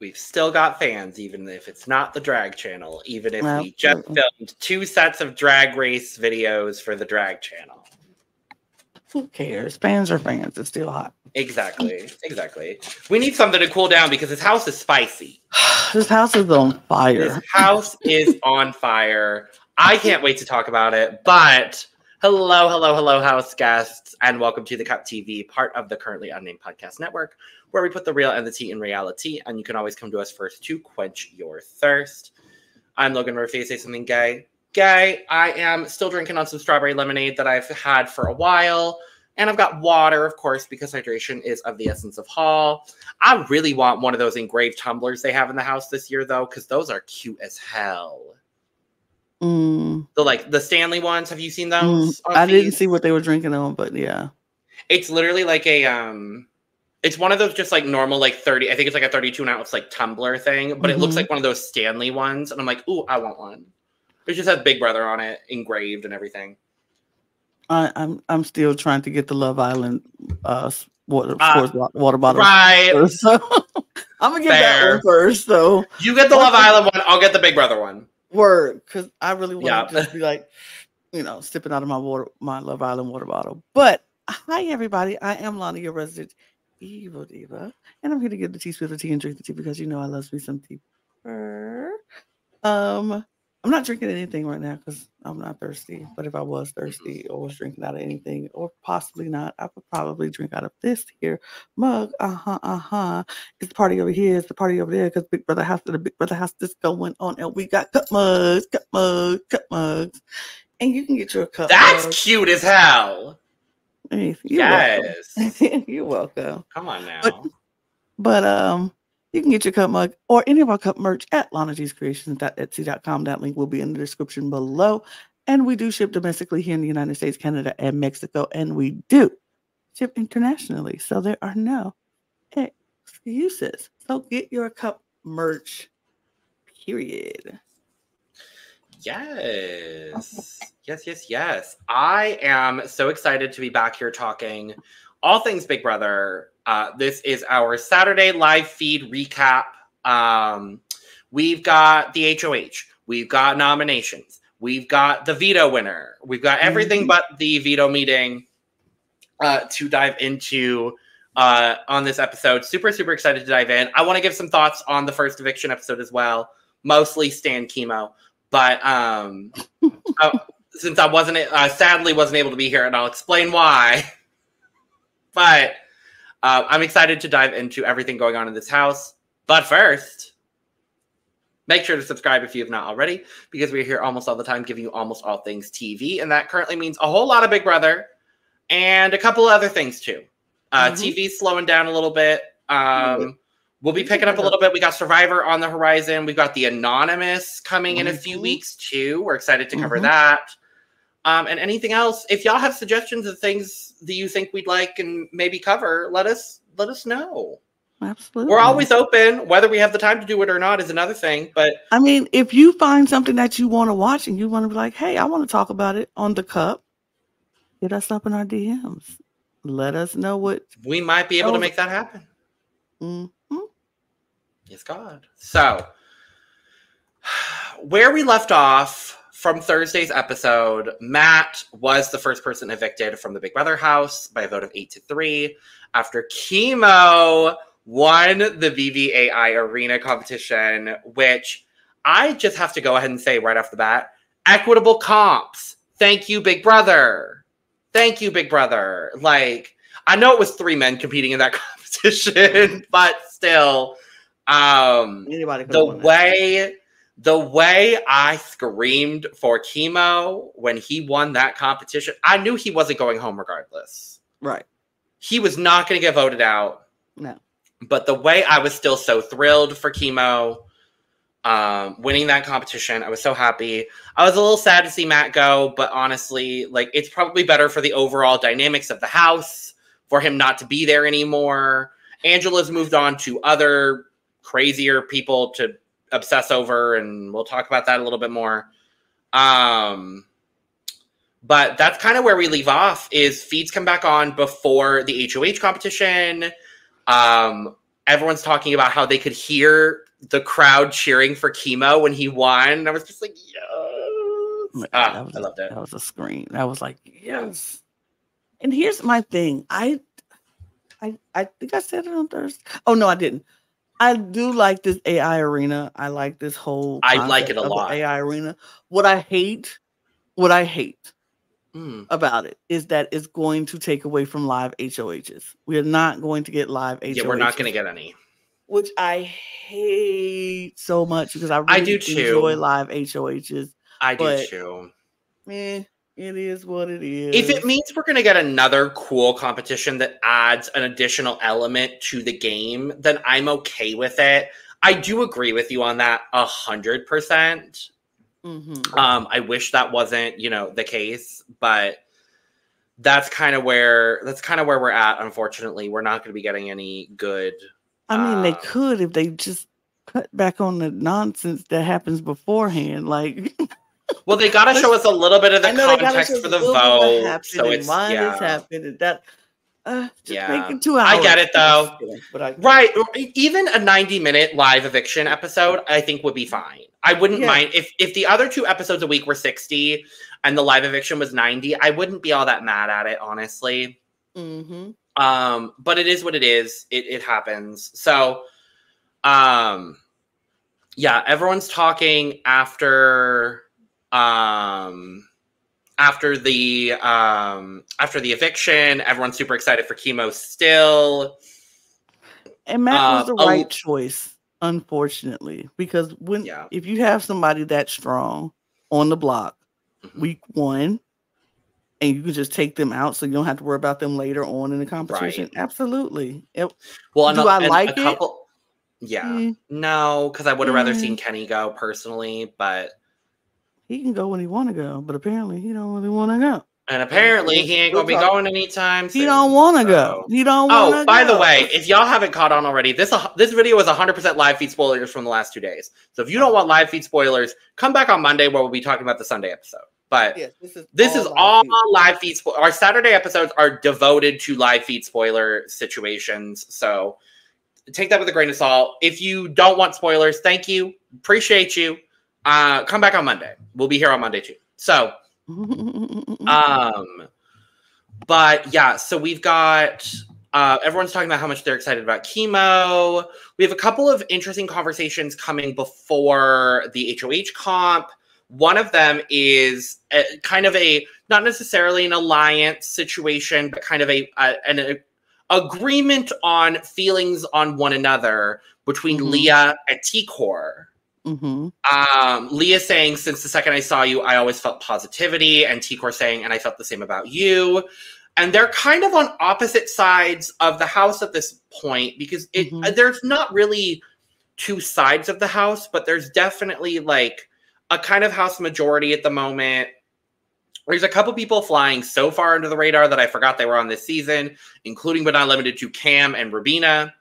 we've still got fans, even if it's not the drag channel, even if we just filmed 2 sets of drag race videos for the drag channel. Who cares? Fans are fans. It's still hot. Exactly. We need something to cool down because this house is spicy. This house is on fire. This house is on fire. I can't wait to talk about it, but hello, house guests, and welcome to The Cup TV, part of the Currently Unnamed Podcast Network, where we put the real and the tea in reality, and you can always come to us first to quench your thirst. I'm Logan Murphy. Say something gay. I am still drinking on some strawberry lemonade that I've had for a while. And I've got water, of course, because hydration is of the essence of Hall. I really want one of those engraved tumblers they have in the house this year, though, because those are cute as hell. The Stanley ones. Have you seen those? I didn't see what they were drinking on, but yeah. It's literally like a it's one of those just like normal like 30. I think it's like a 32 ounce like tumbler thing, but it looks like one of those Stanley ones, and I'm like, ooh, I want one. It just has Big Brother on it, engraved and everything. I'm still trying to get the Love Island water bottle. Right. First, so I'm gonna get that one first. So you get the Love Island one. I'll get the Big Brother one. Word, because I really want to just be like, sipping out of my Love Island water bottle. But hi, everybody. I am Lana, your resident evil diva, and I'm here to give the tea, spill the tea, and drink the tea because I love me some tea. I'm not drinking anything right now because I'm not thirsty. But if I was thirsty or was drinking out of anything, or possibly not, I would probably drink out of this here mug. It's the party over here. It's the party over there because the Big Brother house is going on, and we got cup mugs, and you can get your cup. That's mug. Cute as hell. Hey, yes, welcome. You're welcome. Come on now. But you can get your cup mug or any of our cup merch at lanagcreations.etsy.com. That link will be in the description below. And we do ship domestically here in the United States, Canada, and Mexico. And we do ship internationally. So there are no excuses. So get your cup merch, period. Yes. Yes. I am so excited to be back here talking all things Big Brother. This is our Saturday live feed recap. We've got the HOH. We've got nominations. We've got the veto winner. We've got everything but the veto meeting to dive into on this episode. Super excited to dive in. I want to give some thoughts on the first eviction episode as well. Mostly Stan Chemo. But since I sadly wasn't able to be here, and I'll explain why. But I'm excited to dive into everything going on in this house. But first, make sure to subscribe if you have not already, because we're here almost all the time giving you almost all things TV. And that currently means a whole lot of Big Brother and a couple of other things too. TV's slowing down a little bit. We'll be picking up a little bit. We got Survivor on the horizon. We've got the Anonymous coming in a few weeks too. We're excited to cover that. And anything else, if y'all have suggestions of things that you think we'd like and maybe cover, let us know. Absolutely. We're always open. Whether we have the time to do it or not is another thing. But I mean, if you find something that you want to watch and you want to be like, hey, I want to talk about it on the cup, hit us up in our DMs. Let us know what we might be able to make that happen. Yes, God. So where we left off from Thursday's episode, Matt was the first person evicted from the Big Brother house by a vote of 8-3 after Chemo won the BBAI arena competition, which I just have to go ahead and say right off the bat, equitable comps. Thank you, Big Brother. Thank you, Big Brother. Like, I know it was 3 men competing in that competition, but still, the way I screamed for Chemo when he won that competition, I knew he wasn't going home regardless. Right. He was not going to get voted out. No. But the way I was still so thrilled for Chemo winning that competition, I was so happy. I was a little sad to see Matt go, but honestly, like, it's probably better for the overall dynamics of the house for him not to be there anymore. Angela's moved on to other crazier people to obsess over, and we'll talk about that a little bit more. But that's kind of where we leave off, is feeds come back on before the HOH competition. everyone's talking about how they could hear the crowd cheering for Chemo when he won. And I was just like, yes. I loved it. That was a scream. That was like, yes. And here's my thing. I think I said it on Thursday. Oh, no, I didn't. I do like this AI arena. I like this whole I like it a lot. AI arena. What I hate about it is that it's going to take away from live HOHs. We are not going to get live HOHs. Yeah, we're not going to get any. Which I hate so much because I really enjoy live HOHs. I do too. It is what it is. If it means we're going to get another cool competition that adds an additional element to the game, then I'm okay with it. I do agree with you on that 100%. I wish that wasn't, the case, but that's kind of where we're at. Unfortunately, we're not going to be getting any good. I mean, they could if they just cut back on the nonsense that happens beforehand, like. Well, they got to show us a little bit of the context for the vote. So it's why this happened and that. Just make it 2 hours. I get it though. Right. Even a 90-minute live eviction episode, I think would be fine. I wouldn't mind if the other 2 episodes a week were 60 and the live eviction was 90. I wouldn't be all that mad at it, honestly. But it is what it is. It happens. So, everyone's talking after the eviction. Everyone's super excited for Chemo still. And Matt was the right choice, unfortunately, because if you have somebody that strong on the block week 1 and you can just take them out so you don't have to worry about them later on in the competition. Right. Absolutely. Do I like it? No, because I would have rather seen Kenny go personally, but he can go when he want to go, but apparently he don't really want to go. And apparently he ain't going to be going anytime soon. He don't want to go. He don't want to go. Oh, by the way, if y'all haven't caught on already, this video is 100% live feed spoilers from the last 2 days. So if you don't want live feed spoilers, come back on Monday where we'll be talking about the Sunday episode. But this is all live feed. Our Saturday episodes are devoted to live feed spoiler situations. So take that with a grain of salt. If you don't want spoilers, thank you. Appreciate you. Come back on Monday. We'll be here on Monday too. So, but yeah, so we've got, everyone's talking about how much they're excited about Chemo. We have a couple of interesting conversations coming before the HOH comp. One of them is kind of not necessarily an alliance situation, but kind of an agreement on feelings on one another between Leah and T-Core. Leah saying, since the second I saw you, I always felt positivity, and T-Core saying, and I felt the same about you. And they're kind of on opposite sides of the house at this point, because there's not really 2 sides of the house, but there's definitely like a kind of house majority at the moment. There's a couple people flying so far under the radar that I forgot they were on this season, including but not limited to Cam and Rubina.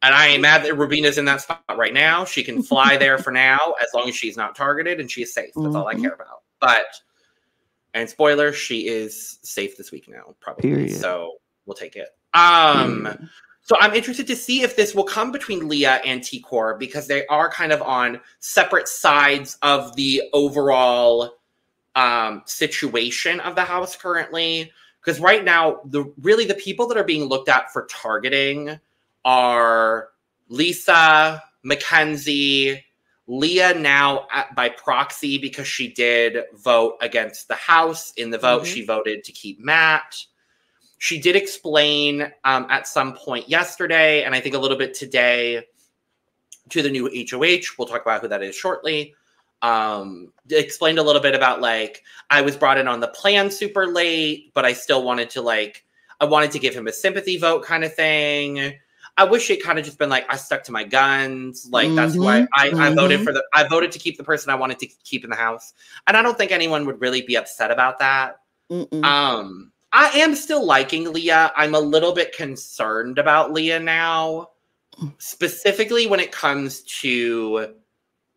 And I am mad that Rubina's in that spot right now. She can fly there for now, as long as she's not targeted and she's safe. That's all I care about. And spoiler, she is safe this week now, probably. Period. So we'll take it. So I'm interested to see if this will come between Leah and T-Core, because they are kind of on separate sides of the overall situation of the house currently. Because right now, the people that are being looked at for targeting are Lisa, Mackenzie, Leah now by proxy because she did vote against the house. In the vote, she voted to keep Matt. She did explain at some point yesterday, and I think a little bit today, to the new HOH. We'll talk about who that is shortly. Explained a little bit about, like, I was brought in on the plan super late, but I still wanted to, like, I wanted to give him a sympathy vote kind of thing. I wish it kind of just been like, I stuck to my guns. Like, that's why I voted I voted to keep the person I wanted to keep in the house. And I don't think anyone would really be upset about that. I am still liking Leah. I'm a little bit concerned about Leah now, specifically when it comes to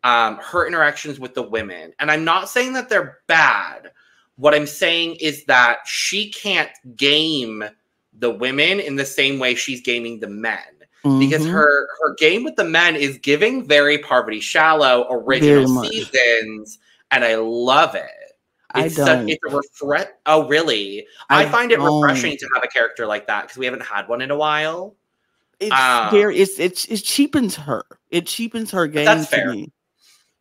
her interactions with the women. And I'm not saying that they're bad. What I'm saying is that she can't game the women in the same way she's gaming the men. because her game with the men is giving very Parvati Shallow original seasons, and I love it. It's a refresh. Oh, really? I find it refreshing to have a character like that because we haven't had one in a while. It cheapens her. It cheapens her game to me.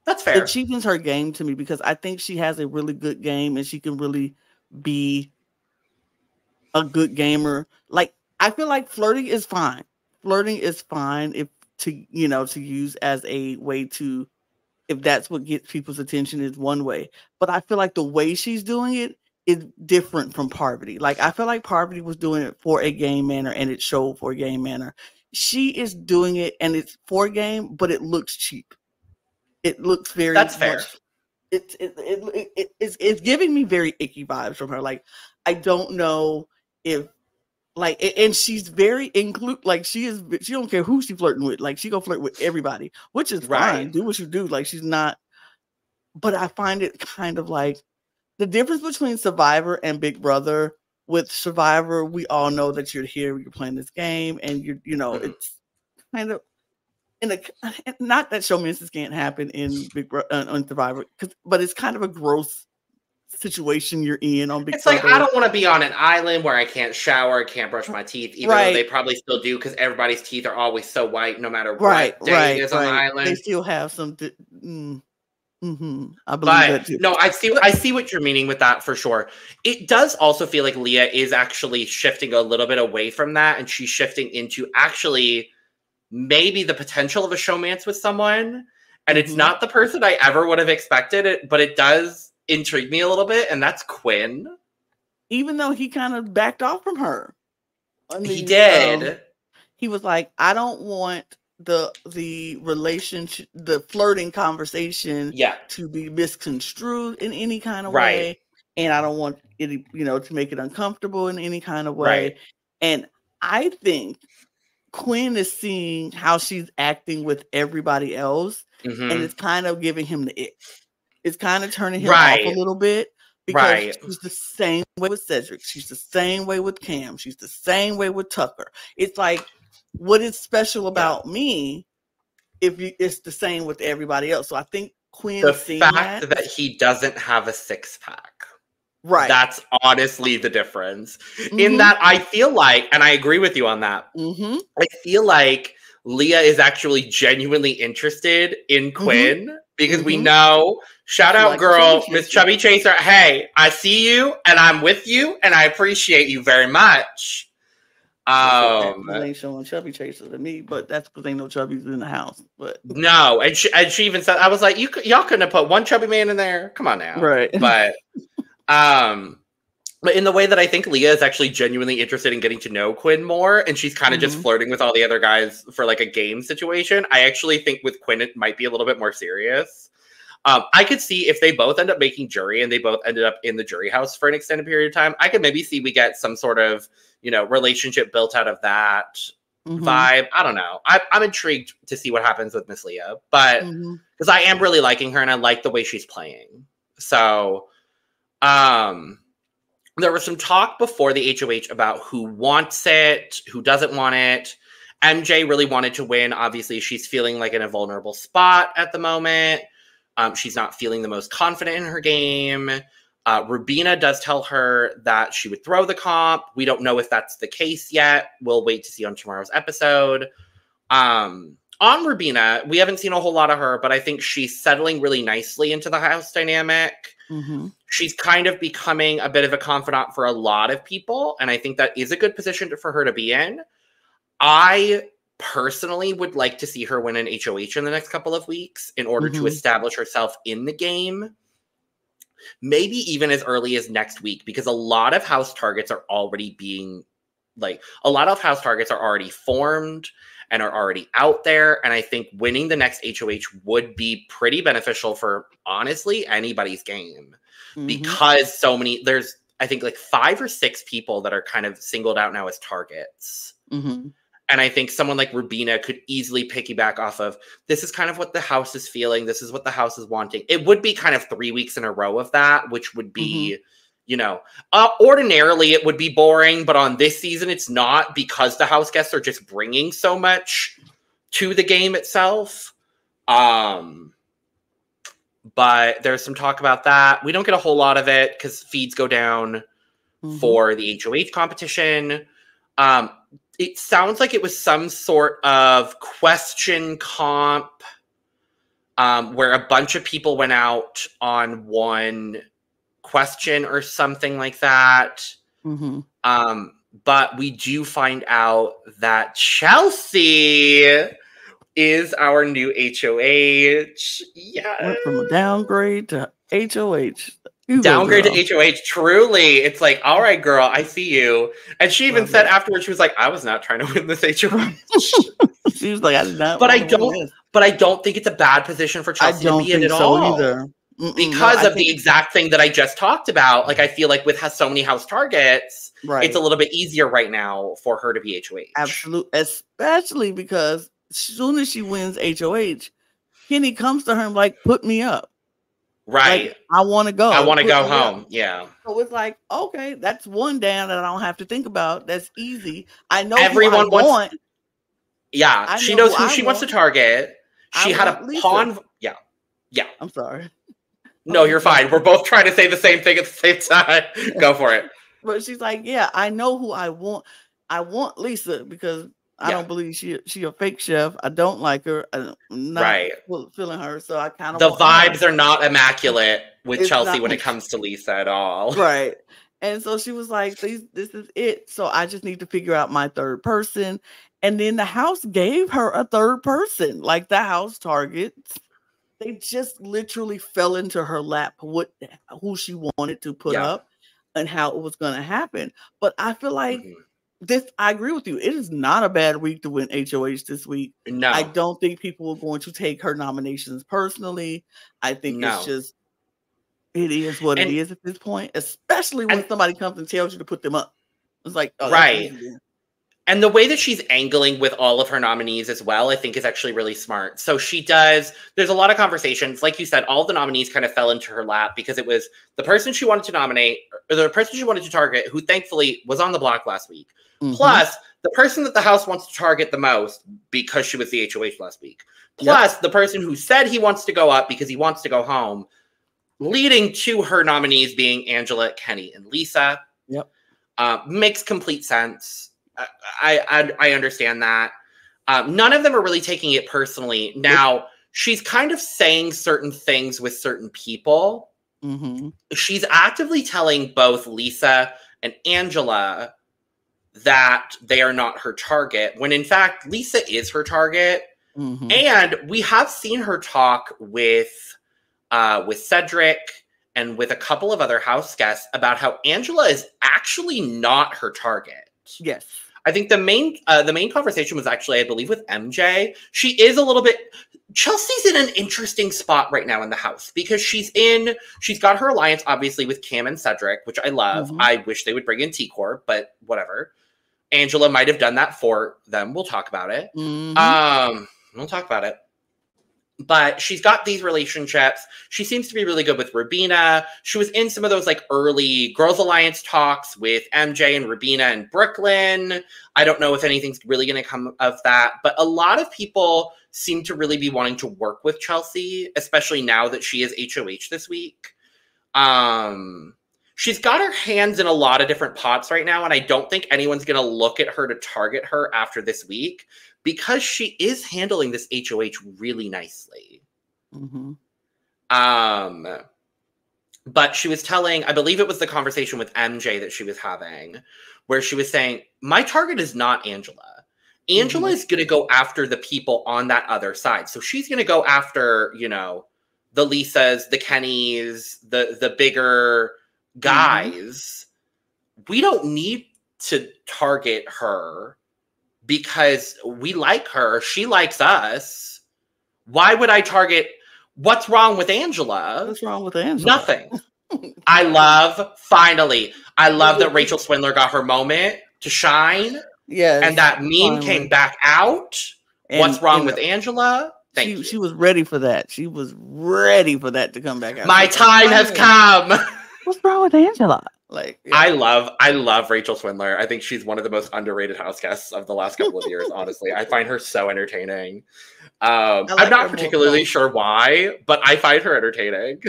That's fair. It cheapens her game to me because I think she has a really good game and she can really be a good gamer. Like, I feel like flirting is fine. Flirting is fine to use as a way to, if that's what gets people's attention, is one way. But I feel like the way she's doing it is different from Parvati. Like, I feel like Parvati was doing it for a game manner and it showed for a game manner. She is doing it and it's for game, but it looks cheap. It looks very. That's fair. It's giving me very icky vibes from her. Like, I don't know if, like, and she's very like she don't care who she's flirting with. Like, she gonna flirt with everybody, which is fine. Do what you do. Like, she's not. But I find it kind of like the difference between Survivor and Big Brother. With Survivor, we all know that you're here, you're playing this game, and it's kind of not that showmances can't happen in Big Brother on Survivor, but it's kind of a gross situation you're in on Big Brother. It's like, I don't want to be on an island where I can't shower, can't brush my teeth, even though they probably still do because everybody's teeth are always so white no matter what day it is on the island. They still have some. I believe that too. No, I see what you're meaning with that for sure. It does also feel like Leah is actually shifting a little bit away from that, and she's shifting into actually maybe the potential of a showmance with someone. And it's not the person I ever would have expected it, but it does intrigue me a little bit, and that's Quinn. Even though he kind of backed off from her. I mean, he did. He was like, I don't want the relationship, the flirting conversation to be misconstrued in any kind of way. And I don't want it, to make it uncomfortable in any kind of way. And I think Quinn is seeing how she's acting with everybody else, and it's kind of giving him the ick. It's kind of turning him off a little bit because she's the same way with Cedric. She's the same way with Cam. She's the same way with Tucker. It's like, what is special about me if it's the same with everybody else? So I think Quinn the fact that he doesn't have a six-pack. Right. That's honestly the difference. In that, I feel like, and I agree with you on that, I feel like Leah is actually genuinely interested in Quinn because we know, shout out girl, Miss Chubby Chaser, hey, I see you and I'm with you and I appreciate you very much. They ain't showing Chubby Chaser to me, but that's because ain't no chubbies in the house. But no, and she even said, I was like, y'all couldn't have put one chubby man in there. Come on now, right? But in the way that I think Leah is actually genuinely interested in getting to know Quinn more, and she's kind of just flirting with all the other guys for like a game situation. I actually think with Quinn it might be a little bit more serious. I could see if they both end up making jury and they both ended up in the jury house for an extended period of time, I could maybe see we get some sort of, relationship built out of that vibe. I don't know. I'm intrigued to see what happens with Miss Leah, but because I am really liking her and I like the way she's playing. So, there was some talk before the HOH about who wants it, who doesn't want it. MJ really wanted to win. Obviously, she's feeling like in a vulnerable spot at the moment. She's not feeling the most confident in her game. Rubina does tell her that she would throw the comp. We don't know if that's the case yet. We'll wait to see on tomorrow's episode. On Rubina, we haven't seen a whole lot of her, but I think she's settling really nicely into the house dynamic. She's kind of becoming a bit of a confidant for a lot of people, and I think that is a good position for her to be in. I personally would like to see her win an HOH in the next couple of weeks in order to establish herself in the game. Maybe even as early as next week, because a lot of house targets are already formed and are already out there. And I think winning the next HOH would be pretty beneficial for, honestly, anybody's game. Because there's, I think, like 5 or 6 people that are kind of singled out now as targets. And I think someone like Rubina could easily piggyback off of, this is kind of what the house is feeling. This is what the house is wanting. It would be kind of 3 weeks in a row of that, which would be ordinarily it would be boring, but on this season it's not, because the house guests are just bringing so much to the game itself. But there's some talk about that. We don't get a whole lot of it because feeds go down for the HOH competition. It sounds like it was some sort of question comp where a bunch of people went out on one question or something like that. But we do find out that Chelsea is our new HOH. Yeah. Went from a downgrade to HOH. Downgrade to HOH. Truly. It's like, all right, girl, I see you. And she even said afterwards, she was like, I was not trying to win this HOH. She was like, I did not. But I don't think it's a bad position for Chelsea to be in at all. Either. Because of the exact thing that I just talked about. Like, I feel like with so many house targets, it's a little bit easier right now for her to be HOH. Absolutely. Especially because as soon as she wins HOH, Kenny comes to her and like, put me up. Right. Like, I want to go. I want to go home. Yeah. So it's like, okay, that's one down that I don't have to think about. That's easy. I know everyone who I want. Yeah. She knows who she wants to target. She had a pawn. Yeah. Yeah. I'm sorry. No, you're fine. We're both trying to say the same thing at the same time. Go for it. But she's like, yeah, I know who I want. I want Lisa because I don't believe she a fake chef. I don't like her. I'm not feeling her. So I kind of the vibes are not immaculate with Chelsea when it comes to Lisa at all. Right. And so she was like, this is it. So I just need to figure out my third person. And then the house gave her a third person, like the house targets. They just literally fell into her lap who she wanted to put up and how it was going to happen. But I feel like I agree with you. It is not a bad week to win HOH this week. No. I don't think people are going to take her nominations personally. I think it's just, it is what it is at this point, especially when somebody comes and tells you to put them up. It's like, oh, right. And the way that she's angling with all of her nominees as well, I think is actually really smart. So there's a lot of conversations. Like you said, all the nominees kind of fell into her lap because it was the person she wanted to nominate, or the person she wanted to target, who thankfully was on the block last week. Plus, the person that the house wants to target the most because she was the HOH last week. Plus, the person who said he wants to go up because he wants to go home, leading to her nominees being Angela, Kenny, and Lisa. Yep. Makes complete sense. I understand that. None of them are really taking it personally. Now, she's kind of saying certain things with certain people. She's actively telling both Lisa and Angela that they are not her target, when in fact, Lisa is her target. And we have seen her talk with Cedric and with a couple of other house guests about how Angela is actually not her target. Yes. I think the main conversation was actually, I believe, with MJ. She is a little bit, Chelsea's in an interesting spot right now in the house because she's got her alliance, obviously, with Cam and Cedric, which I love. I wish they would bring in T-Corp, but whatever. Angela might have done that for them. We'll talk about it. We'll talk about it. But she's got these relationships. She seems to be really good with Rubina. She was in some of those like early Girls Alliance talks with MJ and Rubina and Brooklyn. I don't know if anything's really going to come of that. But a lot of people seem to really be wanting to work with Chelsea, especially now that she is HOH this week. She's got her hands in a lot of different pots right now, and I don't think anyone's going to look at her to target her after this week because she is handling this HOH really nicely. But she was telling, I believe it was the conversation with MJ that she was having, where she was saying, my target is not Angela. Angela is going to go after the people on that other side. So she's going to go after, the Lisas, the Kennys, the bigger guys. We don't need to target her because we like her. She likes us. Why would I target? What's wrong with Angela? What's wrong with Angela? Nothing. I love that Rachel Swindler got her moment to shine. Yes. And that meme came back out. And, what's wrong with Angela? She was ready for that. She was ready for that to come back out. My time has come. What's wrong with Angela? Like, yeah. I love Rachel Swindler. I think she's one of the most underrated house guests of the last couple of years, honestly. I find her so entertaining. like I'm not particularly sure why, but I find her entertaining.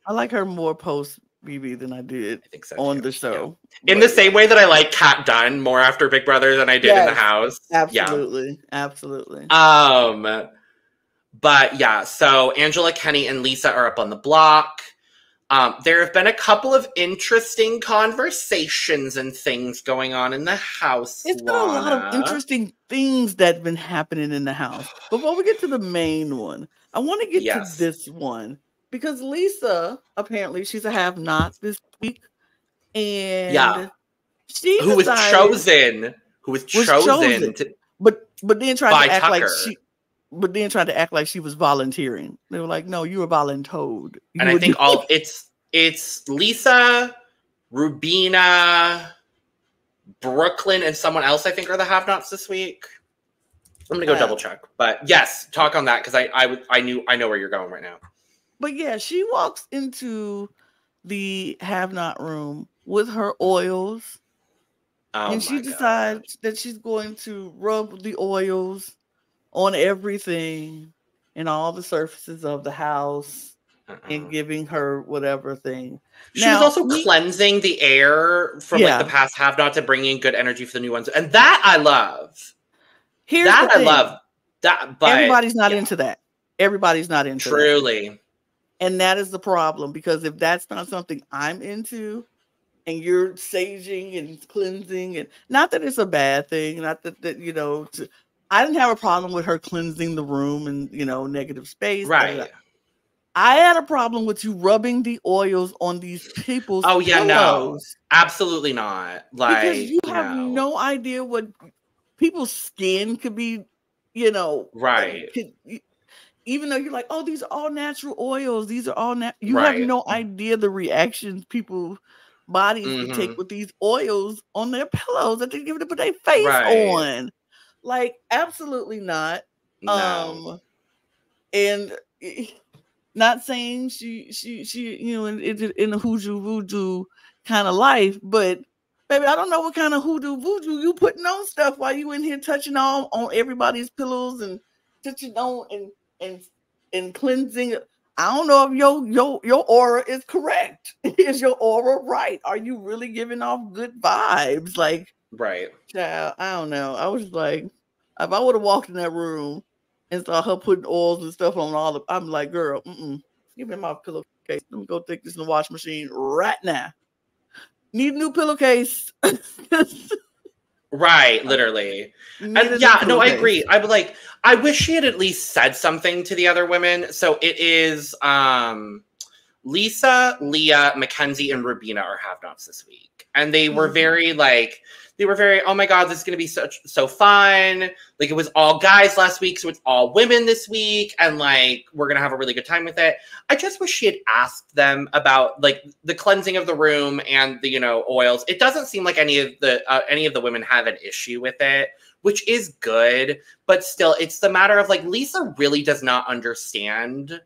I like her more post BB than I did on the show. Yeah. In the same way that I like Kat Dunn more after Big Brother than I did in the house. Absolutely. Yeah. Absolutely. But yeah, so Angela, Kenny, and Lisa are up on the block. There have been a couple of interesting conversations and things going on in the house. It's been a lot of interesting things that have been happening in the house. Before we get to the main one, I want to get to this one because Lisa, apparently, she's a have-not this week, and she who was chosen, but then tried to act like she. But then tried to act like she was volunteering. They were like, "No, you were voluntold." And I think it's Lisa, Rubina, Brooklyn, and someone else. I think are the have-nots this week. I'm gonna go double check, but yes, talk on that because I know where you're going right now. But yeah, she walks into the have-not room with her oils, and she decides that she's going to rub the oils on everything and all the surfaces of the house and giving her whatever thing. She was also cleansing the air from like the past have-nots and bringing good energy for the new ones. And that I love. I love that. But everybody's not into that. Everybody's not into that. Truly. And that is the problem because if that's not something I'm into and you're saging and cleansing and not that it's a bad thing, not that you know, I didn't have a problem with her cleansing the room and, you know, negative space. Right. I had a problem with you rubbing the oils on these people's pillows. No. Absolutely not. Like, because you have no idea what people's skin could be, you know. Right. Even though you're like, oh, these are all natural oils. These are all you have no idea the reactions people's bodies can take with these oils on their pillows that they give to put their face on. Like, absolutely not. No. And not saying she you know, in a hoodoo voodoo kind of life, but baby, I don't know what kind of hoodoo voodoo you putting on stuff while you in here touching on everybody's pillows and touching on and cleansing. I don't know if your aura is correct. Is your aura right? Are you really giving off good vibes? Like, right. Child, I don't know. I was like, if I would have walked in that room and saw her putting oils and stuff on all the, I'm like, girl, give me my pillowcase. Let me go take this in the wash machine right now. Need a new pillowcase. Right, literally. And I agree. I would like, I wish she had at least said something to the other women. So it is Lisa, Leah, Mackenzie, and Rubina are have-nots this week. And they were very oh my God, this is going to be so fun. Like, it was all guys last week, so it's all women this week. And like, we're going to have a really good time with it. I just wish she had asked them about like the cleansing of the room and the, you know, oils. It doesn't seem like any of the women have an issue with it, which is good. But still, it's the matter of like, Lisa really does not understand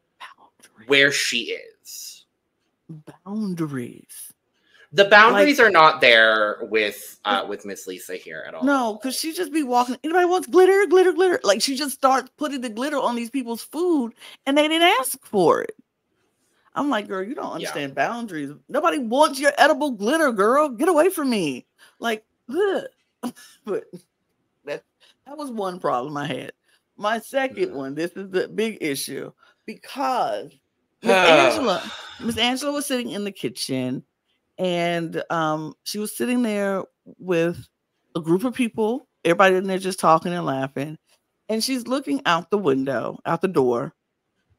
where she is. Boundaries. The boundaries are not there with Miss Lisa here at all. No, because she just be walking. Anybody wants glitter, glitter, glitter? Like, she just starts putting the glitter on these people's food, and they didn't ask for it. I'm like, girl, you don't understand boundaries. Nobody wants your edible glitter, girl. Get away from me. Like, ugh. But that was one problem I had. My second one, this is the big issue, because Miss Angela was sitting in the kitchen. And she was sitting there with a group of people, everybody in there just talking and laughing. And she's looking out the window, out the door,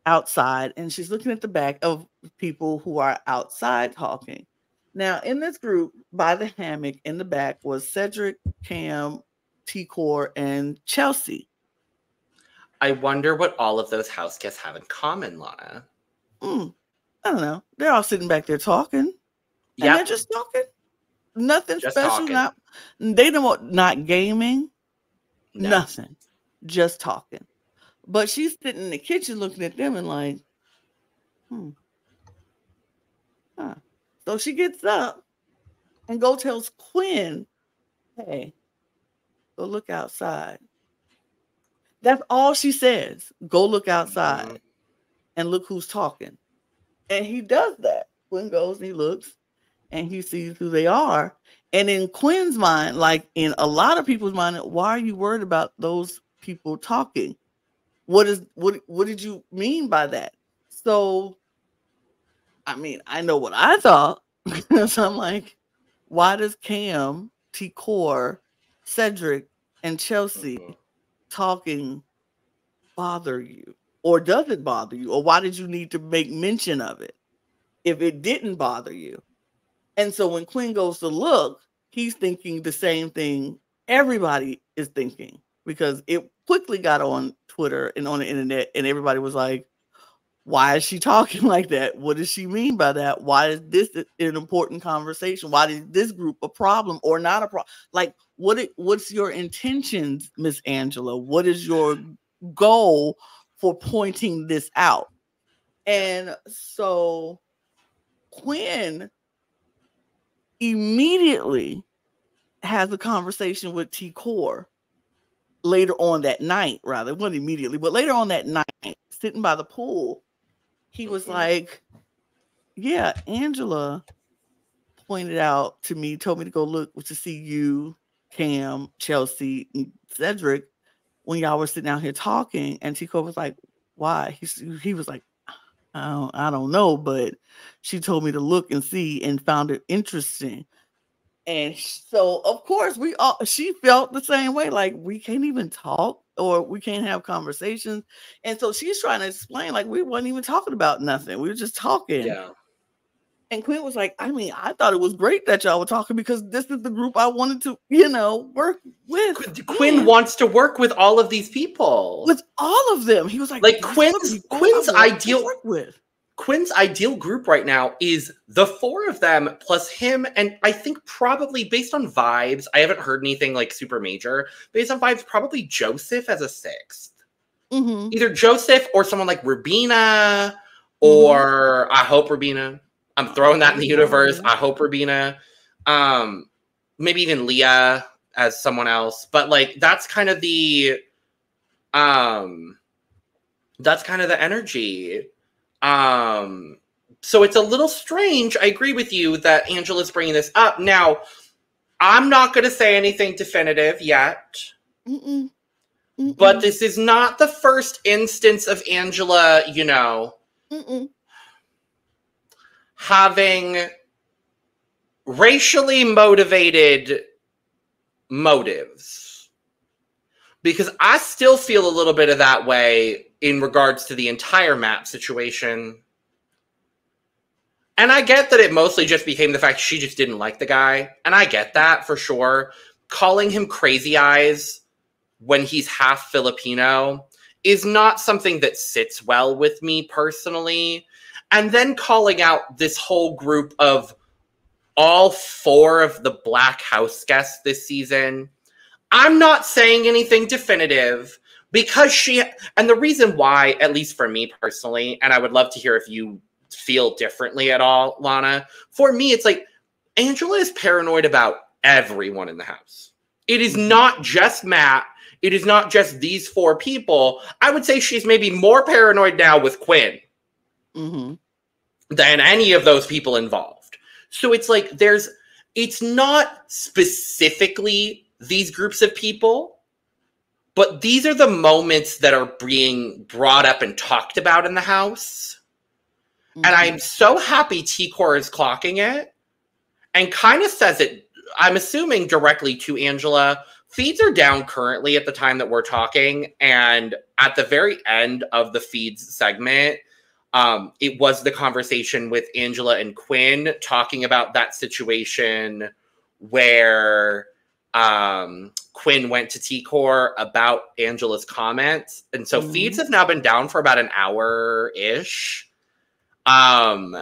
outside, and she's looking at the back of people who are outside talking. Now, in this group, by the hammock in the back was Cedric, Cam, T-Core, and Chelsea. I wonder what all of those house guests have in common, Lana. I don't know. They're all sitting back there talking. And they're just talking. Nothing just special. Talking. Not gaming. No. Nothing. Just talking. But she's sitting in the kitchen looking at them and like, So she gets up and go tells Quinn, hey, go look outside. That's all she says. Go look outside and look who's talking. And he does that. Quinn goes and he looks and he sees who they are. And in Quinn's mind, like in a lot of people's mind, why are you worried about those people talking? What did you mean by that? So, I mean, I know what I thought. So I'm like, why does Cam, T. Core, Cedric, and Chelsea talking bother you? Or does it bother you? Or why did you need to make mention of it if it didn't bother you? And so when Quinn goes to look, he's thinking the same thing everybody is thinking, because it quickly got on Twitter and on the internet, and everybody was like, why is she talking like that? What does she mean by that? Why is this an important conversation? Why is this group a problem or not a problem? Like, what's your intentions, Miss Angela? What is your goal for pointing this out? And so Quinn immediately has a conversation with T. Core later on that night, rather. It wasn't immediately, but later on that night, sitting by the pool, he was like, yeah, Angela pointed out to me, told me to go look to see you, Cam, Chelsea, and Cedric when y'all were sitting out here talking. And T. Core was like, why? He was like, I don't know, but she told me to look and see and found it interesting. And so, of course, she felt the same way. Like, we can't even talk or we can't have conversations. And so she's trying to explain, like, we weren't even talking about nothing. We were just talking. Yeah. And Quinn was like, I mean, I thought it was great that y'all were talking because this is the group I wanted to, work with. Quinn wants to work with all of these people. With all of them. He was like Quinn's ideal group right now is the four of them plus him, and I think probably based on vibes, I haven't heard anything like super major. Based on vibes, probably Joseph as a sixth. Mm-hmm. Either Joseph or someone like Rubina, or I hope Rubina. I'm throwing that in the universe. I hope Rubina. Maybe even Leah as someone else. But like that's kind of the energy. So it's a little strange. I agree with you that Angela's bringing this up. Now, I'm not going to say anything definitive yet. But this is not the first instance of Angela, having racially motivated motives. Because I still feel a little bit of that way in regards to the entire Matt situation. And I get that it mostly just became the fact she just didn't like the guy. And I get that for sure. Calling him crazy eyes when he's half Filipino is not something that sits well with me personally. And then calling out this whole group of all four of the Black House guests this season. I'm not saying anything definitive because and the reason why, at least for me personally, and I would love to hear if you feel differently at all, Lana, for me, it's like Angela is paranoid about everyone in the house. It is not just Matt. It is not just these four people. I would say she's maybe more paranoid now with Quinn than any of those people involved. So it's like it's not specifically these groups of people, but these are the moments that are being brought up and talked about in the house. And I'm so happy T-Core is clocking it and kind of says it, I'm assuming directly to Angela. Feeds are down currently at the time that we're talking. And at the very end of the feeds segment, it was the conversation with Angela and Quinn talking about that situation where Quinn went to T-Core about Angela's comments. And so feeds have now been down for about an hour-ish. I'm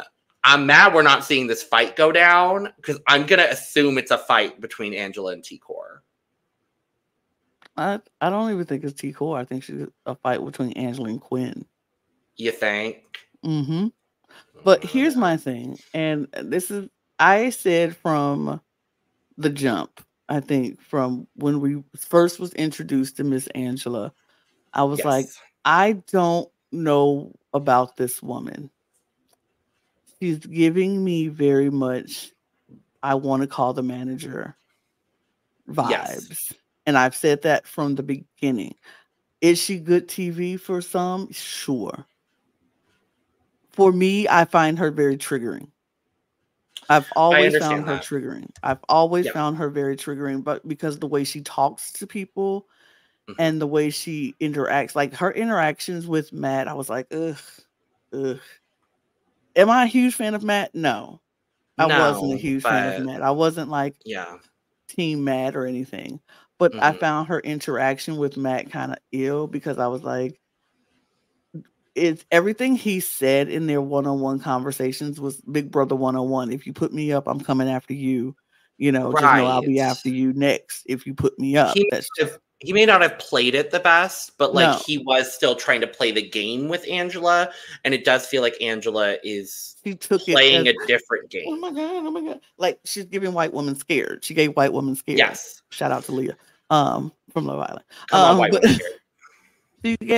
mad we're not seeing this fight go down because I'm going to assume it's a fight between Angela and T-Core. I don't even think it's T-Core. I think she's a fight between Angela and Quinn. You think? But here's my thing. And this is, I said from the jump. I think from when we first was introduced to Miss Angela, I was like, Yes. I don't know about this woman. She's giving me very much, I want to call the manager Yes. vibes. And I've said that from the beginning. Is she good TV for some? Sure. For me, I find her very triggering. I've I always found understand her that. triggering. I've always Yep. found her very triggering, but because the way she talks to people Hmm. and the way she interacts, like her interactions with Matt, I was like, ugh, ugh. Am I a huge fan of Matt? No, I wasn't a No, huge fan of but Matt. I wasn't like yeah. Team Matt or anything, but I Hmm. found her interaction with Matt kind of ill because I was like, it's everything he said in their one-on-one conversations was Big Brother 101. If you put me up, I'm coming after you. Just know I'll Right. be after you next if you put me up. That's just He may not have played it the best, but like no. he was still trying to play the game with Angela, and it does feel like Angela is She took it playing as, a different oh game. my god, oh my god. Like she's giving white woman scared. She gave white woman scared. Yes. Shout out to Leah. From Love Island. Come on, white But woman scared.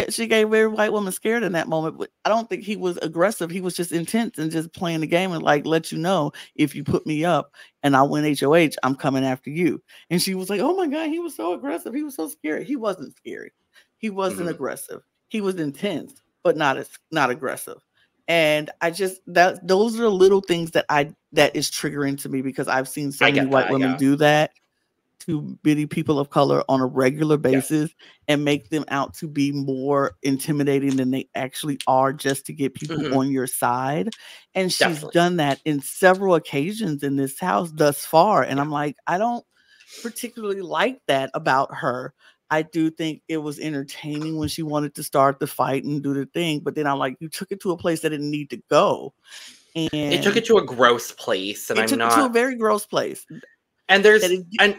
she gave every white woman scared in that moment, but I don't think he was aggressive. He was just intense and just playing the game and like let you know if you put me up and I win HOH, I'm coming after you. And she was like, "Oh my god, he was so aggressive. He was so scary." He wasn't scary. He wasn't Hmm. aggressive. He was intense, but not aggressive. And I just that those are the little things that is triggering to me because I've seen so I many get white that. women Yeah. do that to bitty people of color on a regular Yes. basis and make them out to be more intimidating than they actually are just to get people Hmm. on your side. And she's Definitely. done that in several occasions in this house thus far. And Yeah. I'm like, I don't particularly like that about her. I do think it was entertaining when she wanted to start the fight and do the thing, but then I'm like, you took it to a place that didn't need to go. It took And it to a gross place, and it I'm took it to a not. very gross place. And That there's, it, and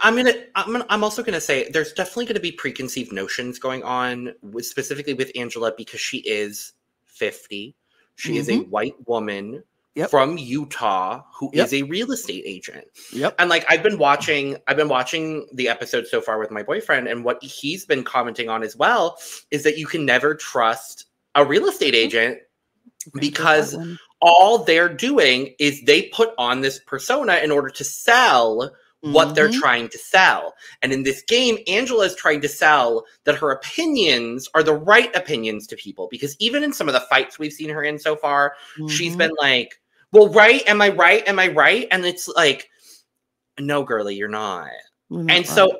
I'm also gonna say there's definitely gonna be preconceived notions going on specifically with Angela because she is 50. She is a mm-hmm, white woman yep, from Utah who is yep, a real estate agent. yep. And like I've been watching the episode so far with my boyfriend, and what he's been commenting on as well is that you can never trust a real estate agent Can't trust white because women. all they're doing is they put on this persona in order to sell what they're Mhm. trying to sell. And in this game, Angela is trying to sell that her opinions are the right opinions to people. Because even in some of the fights we've seen her in so far, she's Mhm. been like, well, right? Am I right? Am I right? And it's like, no, girly, you're not. We're not And right. so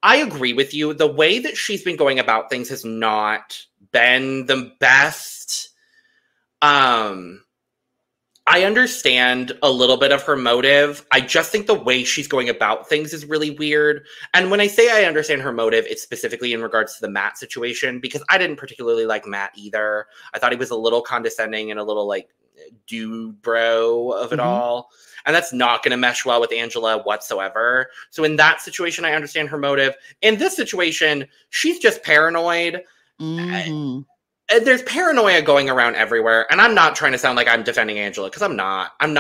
I agree with you. The way that she's been going about things has not been the best. I understand a little bit of her motive. I just think the way she's going about things is really weird. And when I say I understand her motive, it's specifically in regards to the Matt situation, because I didn't particularly like Matt either. I thought he was a little condescending and a little like dude bro of it Mhm. all. And that's not going to mesh well with Angela whatsoever. So in that situation, I understand her motive. In this situation, she's just paranoid. Mhm. There's paranoia going around everywhere, and I'm not trying to sound like I'm defending Angela because I'm not. I'm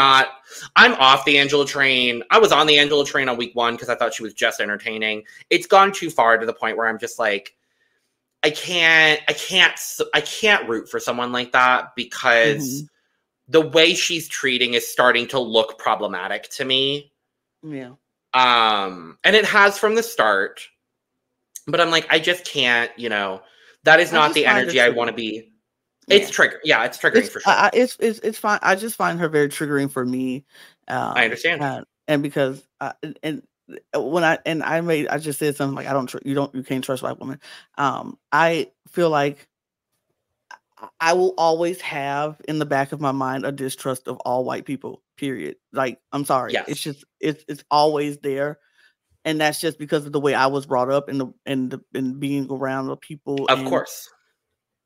off the Angela train. I was on the Angela train on week 1 because I thought she was just entertaining. It's gone too far to the point where I'm just like, I can't root for someone like that because Mhm. the way she's treating is starting to look problematic to me. Yeah. And it has from the start, but I'm like, I just can't, that is I not just the find her energy I want to triggering. be. It's Yeah. trigger. Yeah, it's triggering for sure. It's fine. I just find her very triggering for me. I understand. And because and when I just said something like you can't trust white women. I feel like I will always have in the back of my mind a distrust of all white people. Period. Like I'm sorry, it's Yes, just it's always there, and that's just because of the way I was brought up and being around the people. of And course.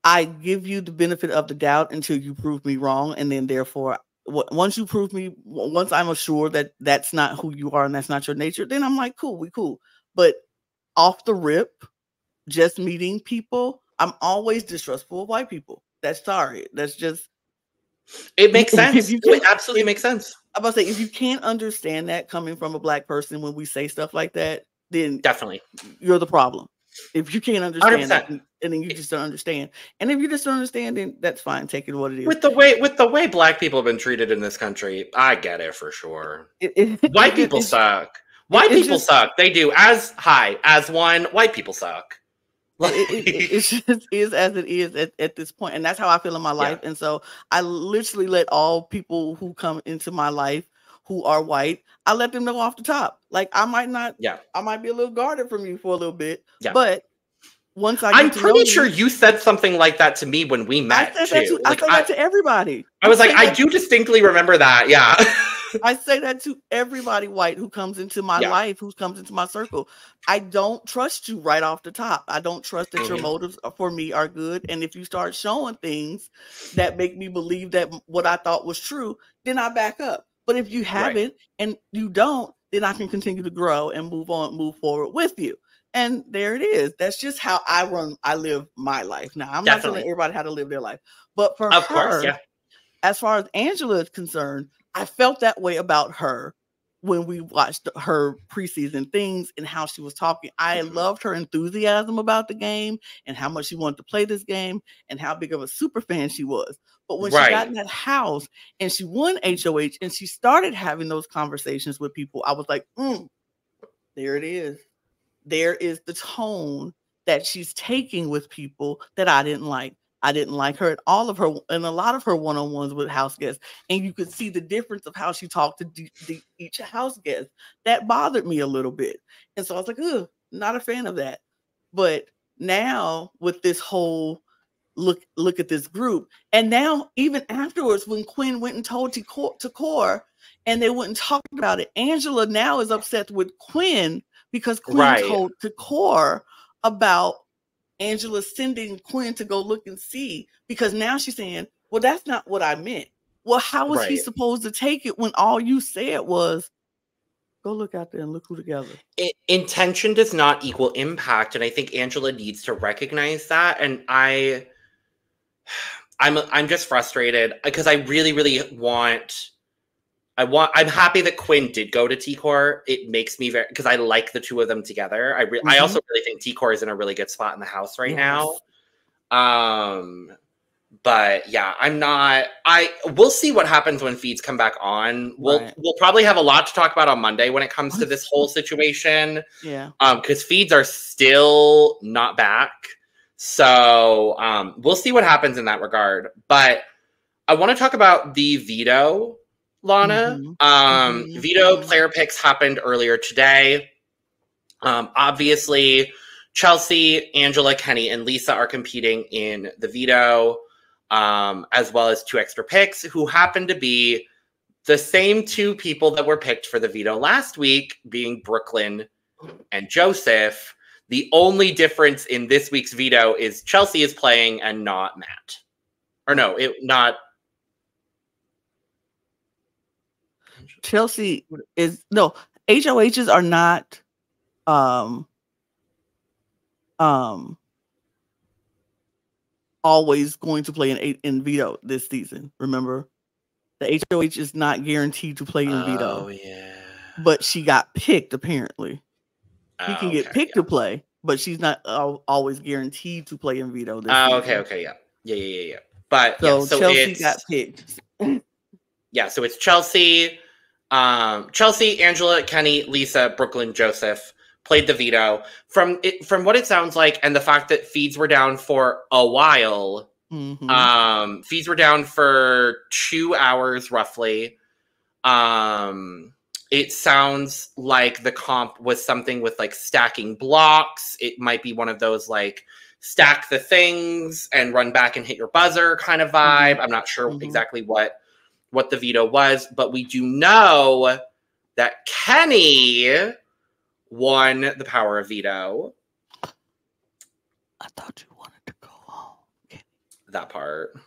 I give you the benefit of the doubt until you prove me wrong, and then therefore, once I'm assured that that's not who you are and that's not your nature, then I'm like, cool, we cool. But off the rip, just meeting people, I'm always distrustful of white people. That's sorry. That's just It makes sense. It absolutely makes sense. I'm about to say, if you can't understand that coming from a Black person when we say stuff like that, then definitely you're the problem. If you can't understand 100%. that, and then you just don't understand. And if you just don't understand, then that's fine. Take it what it is. With the way Black people have been treated in this country, I get it for sure. White people suck. White people suck. They do. As one, white people suck. It just is as it is at this point, and that's how I feel in my life. And so I literally let all people who come into my life who are white, I let them know off the top. Like, I might not, I might be a little guarded from you for a little bit, but once I'm pretty sure you said something like that to me when we met. I said that to everybody. I was like, I do distinctly remember that. Yeah. I say that to everybody white who comes into my life, who comes into my circle. I don't trust you right off the top. I don't trust that your motives for me are good. And if you start showing things that make me believe that what I thought was true, then I back up. But if you haven't and you don't, then I can continue to grow and move forward with you. And there it is. That's just how I live my life. Now, I'm not telling everybody how to live their life. But for her, as far as Angela is concerned, I felt that way about her when we watched her preseason things and how she was talking. I loved her enthusiasm about the game and how much she wanted to play this game and how big of a super fan she was. But when she got in that house and she won HOH and she started having those conversations with people, I was like, there it is. There is the tone that she's taking with people that I didn't like. I didn't like her at all of her and a lot of her one-on-ones with house guests. And you could see the difference of how she talked to each house guest. That bothered me a little bit. And so I was like, not a fan of that. But now with this whole look at this group. And now even afterwards, when Quinn went and told to Core and they wouldn't talk about it, Angela now is upset with Quinn because Quinn told to Core about Angela sending Quinn to go look and see, because now she's saying, well, that's not what I meant. Well, how was he supposed to take it when all you said was, go look out there and look who together? Intention does not equal impact. And I think Angela needs to recognize that. And I'm just frustrated because I really, really I'm happy that Quinn did go to T-Core. It makes me because I like the two of them together. I also really think T-Core is in a really good spot in the house right now. But yeah, we'll see what happens when feeds come back on. We'll probably have a lot to talk about on Monday when it comes to this whole situation. Yeah. Because feeds are still not back. So we'll see what happens in that regard. But I want to talk about the veto, Lana. Veto player picks happened earlier today. Obviously, Chelsea, Angela, Kenny, and Lisa are competing in the veto, as well as 2 extra picks who happen to be the same 2 people that were picked for the veto last week, being Brooklyn and Joseph. The only difference in this week's veto is Chelsea is playing and not Matt. Or no, not Chelsea is HOHs are not always going to play in veto this season. Remember, the HOH is not guaranteed to play in veto. Oh yeah, but she got picked apparently. She can get picked to play, but she's not always guaranteed to play in veto this season. Okay, yeah. But so Chelsea got picked. Yeah, so it's Chelsea, Angela, Kenny, Lisa, Brooklyn, Joseph played the veto. From what it sounds like, and the fact that feeds were down for a while, feeds were down for 2 hours roughly. It sounds like the comp was something with like stacking blocks. It might be one of those like stack the things and run back and hit your buzzer kind of vibe. I'm not sure exactly what the veto was, but we do know that Kenny won the power of veto. I thought you wanted to go home. Kenny. That part.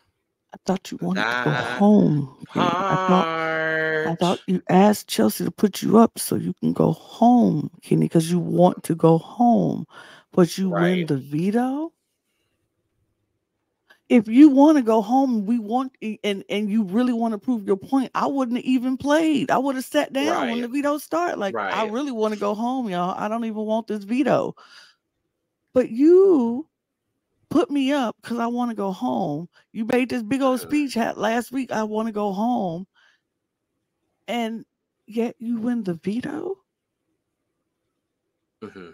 I thought you wanted to go home. I thought you asked Chelsea to put you up so you can go home, Kenny, because you want to go home. But you win the veto? if you want to go home, and you really want to prove your point, I wouldn't have even played. I would have sat down when the veto started. Like, I really want to go home, y'all. I don't even want this veto. But you put me up because I want to go home. You made this big old speech last week. I want to go home. And yet you win the veto?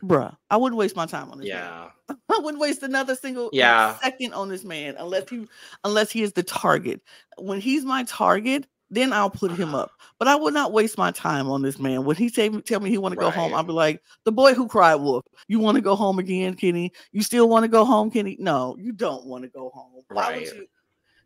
Bruh, I wouldn't waste my time on this man. I wouldn't waste another single second on this man unless he is the target. When he's my target, then I'll put him up. But I would not waste my time on this man. When he tell me he want to go home, I'll be like, the boy who cried wolf. You want to go home again, Kenny? You still want to go home, Kenny? No, you don't want to go home. Why would you?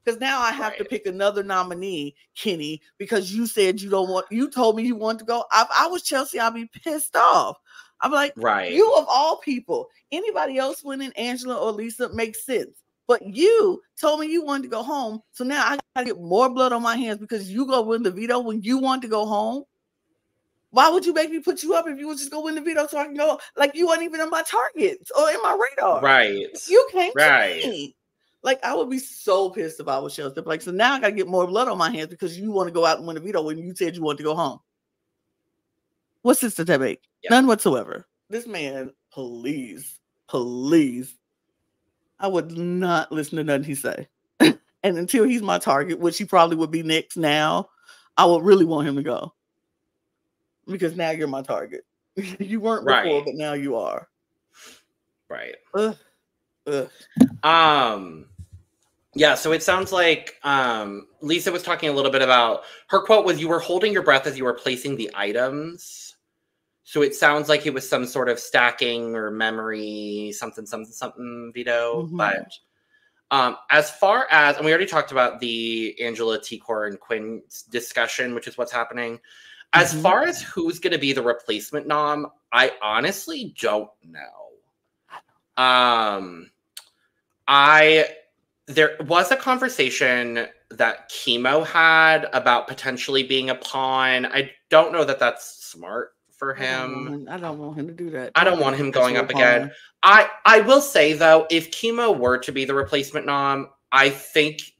Because now I have to pick another nominee, Kenny, because you said you don't want. You told me you want to go. I was Chelsea. I'd be pissed off. I'm like, you of all people, anybody else winning, Angela or Lisa, makes sense. But you told me you wanted to go home. So now I got to get more blood on my hands because you go win the veto when you want to go home. Why would you make me put you up if you would just go win the veto so I can go? Like, you weren't even on my targets or in my radar. Right. You came to me. Like, I would be so pissed if I was Chelsea. Like, so now I got to get more blood on my hands because you want to go out and win the veto when you said you wanted to go home. What sense does that make? None whatsoever. This man, please. I would not listen to nothing he say. And until he's my target, which he probably would be next now, I would really want him to go. Because now you're my target. You weren't before, but now you are. Right. Yeah, so it sounds like Lisa was talking a little bit about, her quote was, you were holding your breath as you were placing the items. So it sounds like it was some sort of stacking or memory, something veto. But as far as, and we already talked about the Angela, T-Core, and Quinn discussion, which is what's happening. As far as who's going to be the replacement nom, I honestly don't know. There was a conversation that Chemo had about potentially being a pawn. I don't know that that's smart for him. I don't want him to do that. I don't want him going up again. I will say, though, if Chemo were to be the replacement nom, I think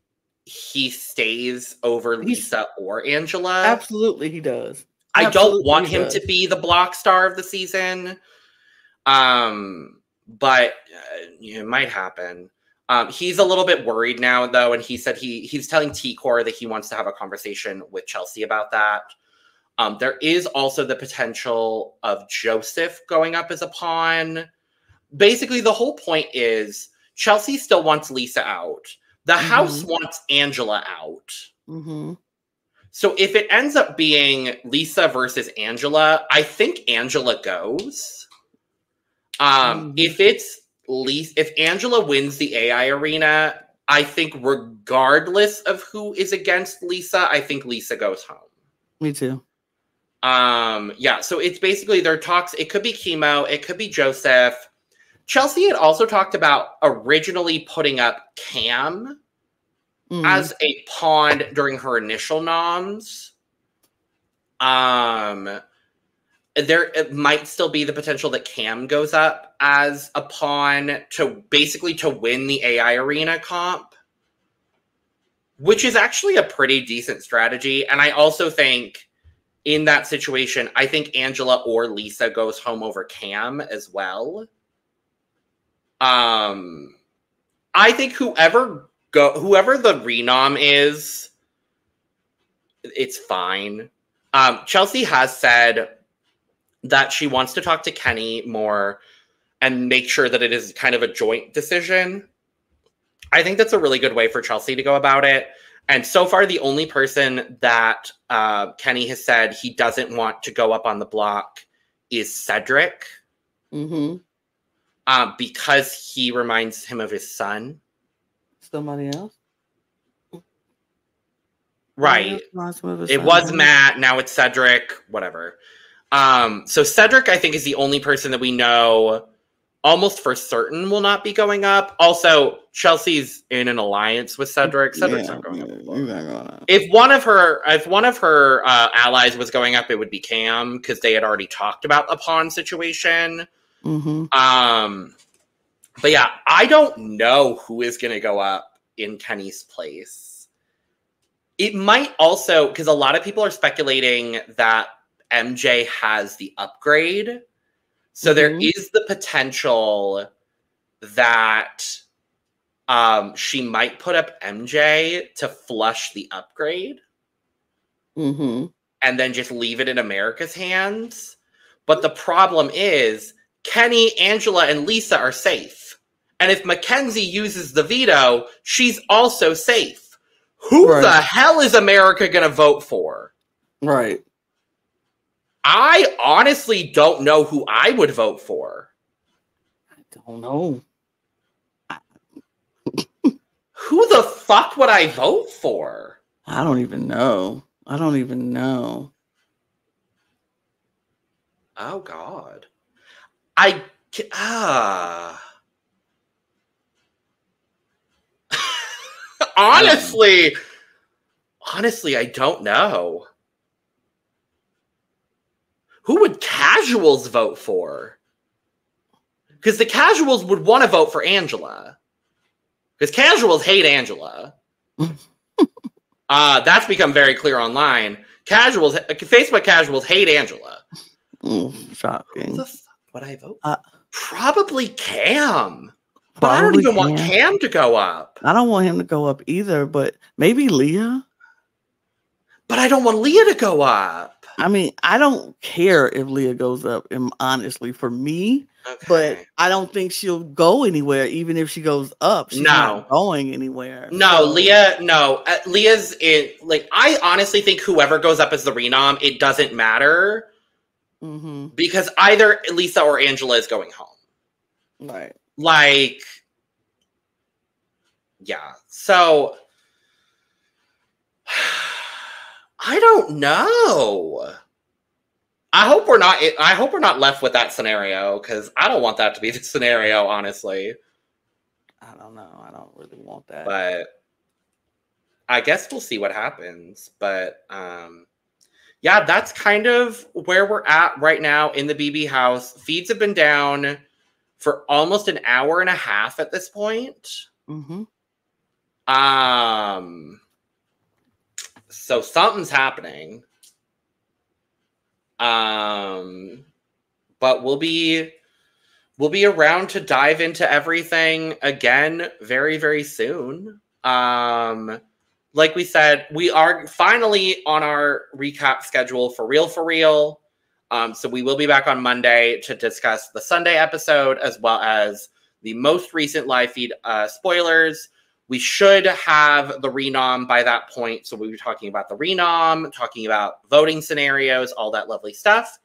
he stays over Lisa or Angela. Absolutely, he does. I don't want him to be the block star of the season. But it might happen. He's a little bit worried now, though, and he said he's telling T-Core that he wants to have a conversation with Chelsea about that. There is also the potential of Joseph going up as a pawn. Basically, the whole point is Chelsea still wants Lisa out. The house wants Angela out. So if it ends up being Lisa versus Angela, I think Angela goes. If Angela wins the AI arena, I think regardless of who is against Lisa, I think Lisa goes home. Me too. So it's basically their talks. It could be Chemo. It could be Joseph. Chelsea had also talked about originally putting up Cam as a pawn during her initial noms. There might still be the potential that Cam goes up as a pawn to win the AI arena comp, which is actually a pretty decent strategy. And I also think in that situation, I think Angela or Lisa goes home over Cam as well. I think whoever the renom is, it's fine. Chelsea has said that she wants to talk to Kenny more and make sure that it is kind of a joint decision. I think that's a really good way for Chelsea to go about it. And so far, the only person that Kenny has said he doesn't want to go up on the block is Cedric. Because he reminds him of his son. Somebody else? Right. It was Matt, now it's Cedric, whatever. So Cedric, I think, is the only person that we know almost for certain will not be going up. Also, Chelsea's in an alliance with Cedric. Cedric's not going up. If one of her allies was going up, it would be Cam, because they had already talked about a pawn situation. But yeah, I don't know who is going to go up in Kenny's place. It might also, because a lot of people are speculating that MJ has the upgrade. So there is the potential that she might put up MJ to flush the upgrade. And then just leave it in America's hands. But the problem is Kenny, Angela, and Lisa are safe. And if Mackenzie uses the veto, she's also safe. Who the hell is America going to vote for? Right. I honestly don't know who I would vote for. I don't know. Who the fuck would I vote for? I don't even know. Oh, God. Honestly, I don't know. Who would casuals vote for? Because the casuals would want to vote for Angela. Because casuals hate Angela. That's become very clear online. Facebook casuals hate Angela. Shocking. Who the fuck would I vote for? Probably Cam. But Probably I don't even want Cam to go up. I don't want him to go up either, but maybe Leah. But I don't want Leah to go up. I mean, I don't care if Leah goes up, honestly, for me. Okay. But I don't think she'll go anywhere, even if she goes up. She's not going anywhere. No, so. Leah's in. Like, I honestly think whoever goes up as the renom, it doesn't matter. Because either Lisa or Angela is going home. Right. Like, yeah. So, I don't know. I hope we're not left with that scenario, because I don't want that to be the scenario, honestly. I don't know. I don't really want that. But I guess we'll see what happens. But yeah, that's kind of where we're at right now in the BB house. Feeds have been down for almost an hour and a half at this point. So something's happening. But we'll be around to dive into everything again very, very soon. Like we said, we are finally on our recap schedule for real. So we will be back on Monday to discuss the Sunday episode as well as the most recent live feed spoilers. We should have the renom by that point. So we'll be talking about the renom, talking about voting scenarios, all that lovely stuff.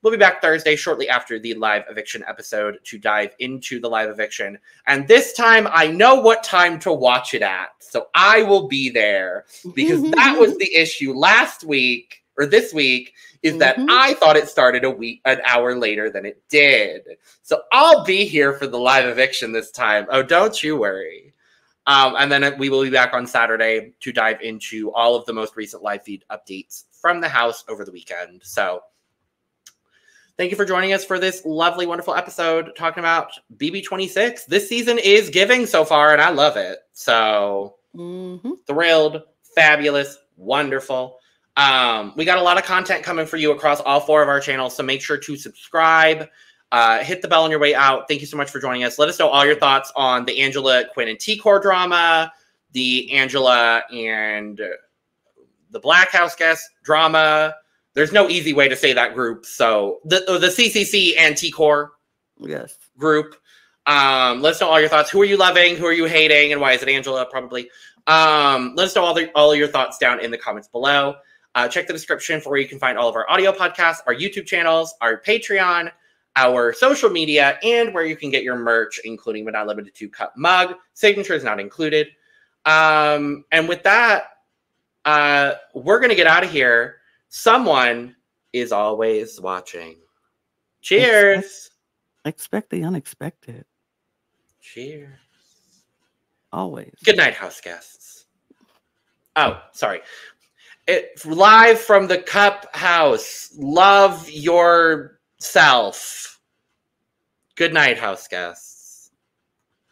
We'll be back Thursday shortly after the live eviction episode to dive into the live eviction. And this time, I know what time to watch it at. So I will be there, because that was the issue last week or this week, is that I thought it started an hour later than it did. So I'll be here for the live eviction this time. Oh, don't you worry. And then we will be back on Saturday to dive into all of the most recent live feed updates from the house over the weekend. So thank you for joining us for this lovely, wonderful episode talking about BB26. This season is giving so far, and I love it. So thrilled, fabulous, wonderful. We got a lot of content coming for you across all 4 of our channels, so make sure to subscribe. Hit the bell on your way out. Thank you so much for joining us. Let us know all your thoughts on the Angela, Quinn, and T-Core drama, the Angela and the Black House guest drama. There's no easy way to say that group. So the CCC and T-Core group. Let us know all your thoughts. Who are you loving? Who are you hating? And why is it Angela? Probably. Let us know all your thoughts down in the comments below. Check the description for where you can find all of our audio podcasts, our YouTube channels, our Patreon, our social media, and where you can get your merch, including but not limited to cup mug. Signature is not included. And with that, we're going to get out of here. Someone is always watching. Cheers. Expect the unexpected. Cheers. Always. Good night, house guests. Oh, sorry. Live from the Cup House. Love yourself. Good night, house guests.